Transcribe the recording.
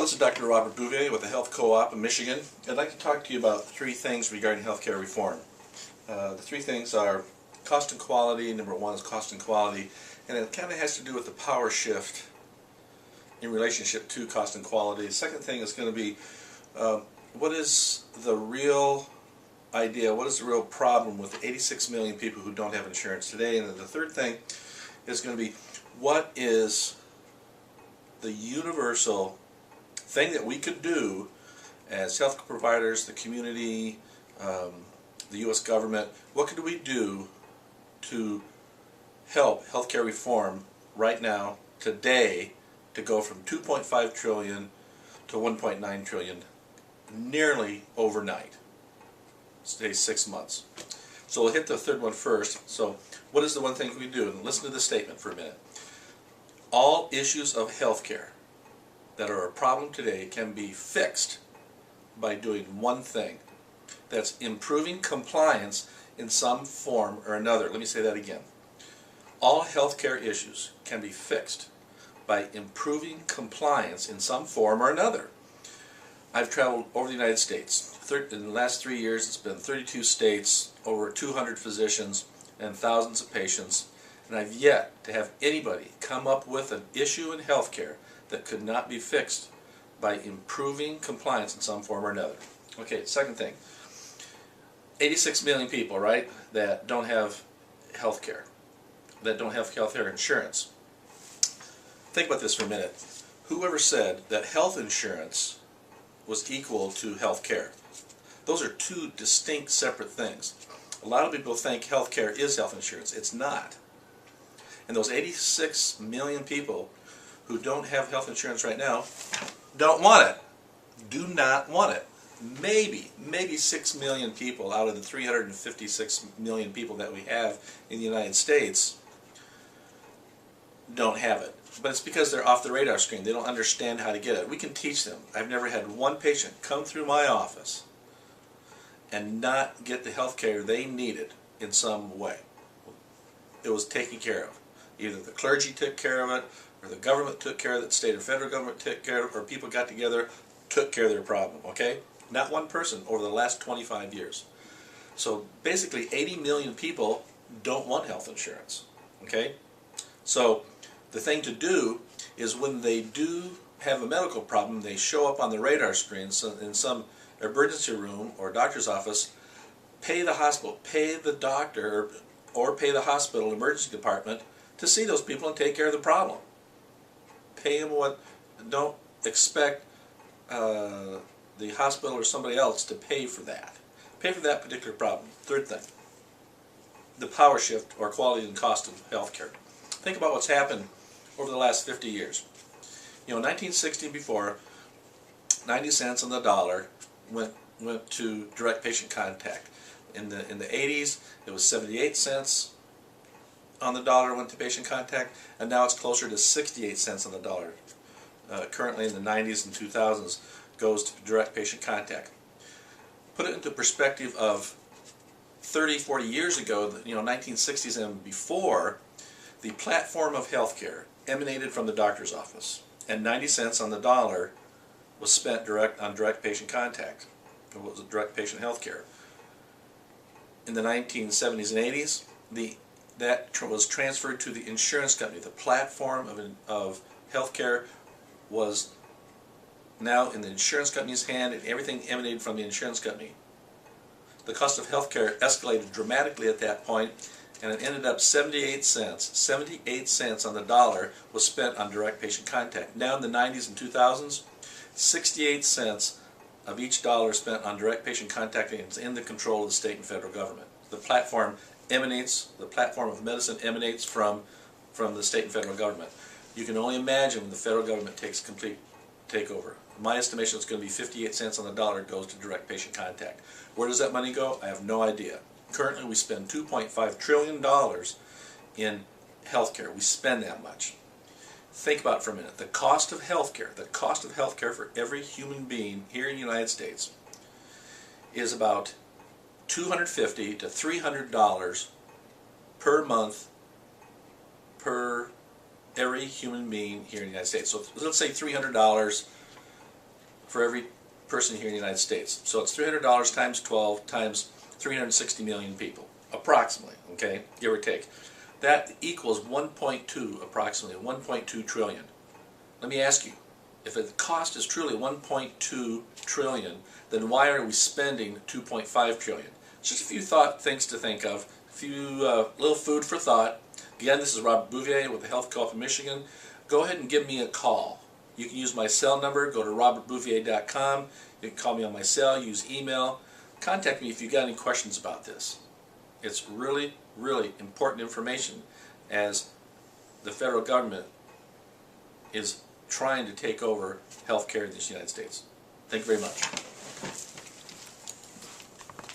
This is Dr. Robert Bouvier with the Health Co-op in Michigan. I'd like to talk to you about three things regarding healthcare reform. The three things are cost and quality. Number one is cost and quality, and it kind of has to do with the power shift in relationship to cost and quality. The second thing is going to be what is the real idea, what is the real problem with the 86 million people who don't have insurance today, and then the third thing is going to be what is the universal thing that we could do as health providers, the community, the U.S. government. What could we do to help healthcare reform right now, today, to go from 2.5 trillion to 1.9 trillion nearly overnight? Say 6 months. So we'll hit the third one first. So what is the one thing we do? And listen to this statement for a minute. All issues of healthcare that are a problem today can be fixed by doing one thing. That's improving compliance in some form or another. Let me say that again. All healthcare issues can be fixed by improving compliance in some form or another. I've traveled over the United States. In the last 3 years, it's been 32 states, over 200 physicians, and thousands of patients. And I've yet to have anybody come up with an issue in healthcare that could not be fixed by improving compliance in some form or another. Okay, second thing. 86 million people, right, that don't have healthcare, that don't have healthcare insurance. Think about this for a minute. Whoever said that health insurance was equal to health care? Those are two distinct, separate things. A lot of people think health care is health insurance. It's not. And those 86 million people who don't have health insurance right now don't want it. Do not want it. Maybe 6 million people out of the 356 million people that we have in the United States don't have it. But it's because they're off the radar screen. They don't understand how to get it. We can teach them. I've never had one patient come through my office and not get the health care they needed in some way. It was taken care of. Either the clergy took care of it, or the government took care of it, the state or federal government took care of it, or people got together, took care of their problem, okay? Not one person over the last 25 years. So basically 80 million people don't want health insurance, okay? So the thing to do is when they do have a medical problem, they show up on the radar screen in some emergency room or doctor's office, pay the hospital, pay the doctor, or pay the hospital emergency department to see those people and take care of the problem. Pay them what, don't expect the hospital or somebody else to pay for that. Pay for that particular problem. Third thing, the power shift or quality and cost of healthcare. Think about what's happened over the last 50 years. You know, 1960 before, 90 cents on the dollar went to direct patient contact. In the 80s, it was 78 cents on the dollar went to patient contact, and now it's closer to 68 cents on the dollar. Currently in the 90s and 2000s goes to direct patient contact. Put it into perspective of 30, 40 years ago, you know, 1960s and before, the platform of healthcare emanated from the doctor's office, and 90 cents on the dollar was spent on direct patient contact. It was direct patient healthcare. In the 1970s and 80s, that was transferred to the insurance company. The platform of healthcare was now in the insurance company's hand, and everything emanated from the insurance company. The cost of healthcare escalated dramatically at that point, and it ended up 78 cents. 78 cents on the dollar was spent on direct patient contact. Now in the 90s and 2000s, 68 cents of each dollar spent on direct patient contact is in the control of the state and federal government. The platform of medicine emanates from the state and federal government. You can only imagine when the federal government takes complete takeover. My estimation is going to be 58 cents on the dollar goes to direct patient contact. Where does that money go? I have no idea. Currently we spend $2.5 trillion in healthcare. We spend that much. Think about it for a minute. The cost of healthcare for every human being here in the United States is about $250 to $300 per month per every human being here in the United States. So let's say $300 for every person here in the United States. So it's $300 times 12 times 360 million people, approximately, okay, give or take. That equals 1.2, approximately, 1.2 trillion. Let me ask you, if the cost is truly 1.2 trillion, then why are we spending 2.5 trillion? Just a few things to think of, a few little food for thought. Again, this is Robert Bouvier with the Health Co-op of Michigan. Go ahead and give me a call. You can use my cell number, go to robertbouvier.com. You can call me on my cell, use email. Contact me if you've got any questions about this. It's really, really important information as the federal government is trying to take over health care in the United States. Thank you very much.